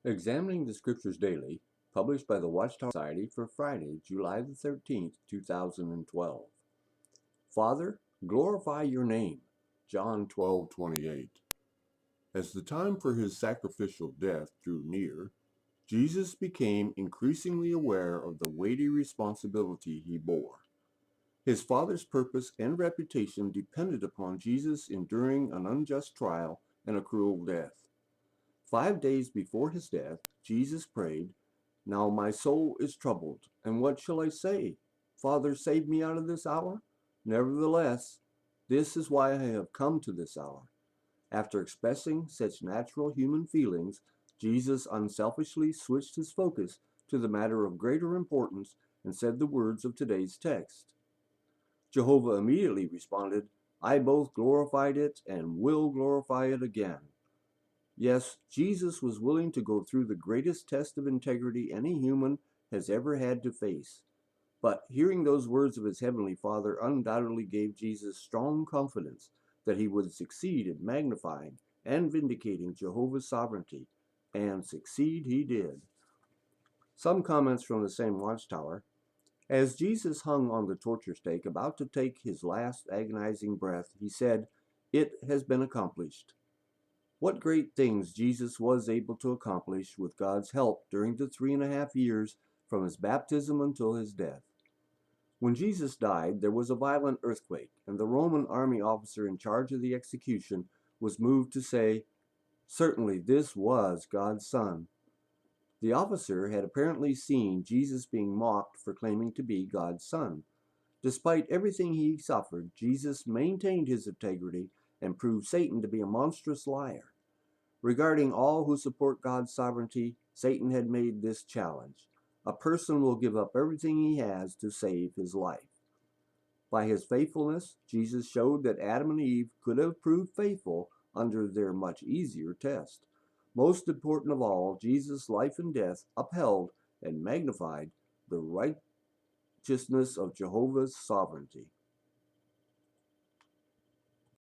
Examining the Scriptures Daily, published by the Watchtower Society for Friday, July the 13th, 2012. Father, glorify your name. John 12:28. As the time for his sacrificial death drew near, Jesus became increasingly aware of the weighty responsibility he bore. His Father's purpose and reputation depended upon Jesus enduring an unjust trial and a cruel death. 5 days before his death, Jesus prayed, "Now my soul is troubled, and what shall I say? Father, save me out of this hour? Nevertheless, this is why I have come to this hour." After expressing such natural human feelings, Jesus unselfishly switched his focus to the matter of greater importance and said the words of today's text. Jehovah immediately responded, "I both glorified it and will glorify it again." Yes, Jesus was willing to go through the greatest test of integrity any human has ever had to face. But hearing those words of his heavenly Father undoubtedly gave Jesus strong confidence that he would succeed in magnifying and vindicating Jehovah's sovereignty, and succeed he did. Some comments from the same Watchtower. As Jesus hung on the torture stake, about to take his last agonizing breath, he said, "It has been accomplished." What great things Jesus was able to accomplish with God's help during the 3.5 years from his baptism until his death. When Jesus died, there was a violent earthquake, and the Roman army officer in charge of the execution was moved to say, "Certainly this was God's Son." The officer had apparently seen Jesus being mocked for claiming to be God's Son. Despite everything he suffered, Jesus maintained his integrity and proved Satan to be a monstrous liar. Regarding all who support God's sovereignty, Satan had made this challenge: a person will give up everything he has to save his life. By his faithfulness, Jesus showed that Adam and Eve could have proved faithful under their much easier test. Most important of all, Jesus' life and death upheld and magnified the righteousness of Jehovah's sovereignty.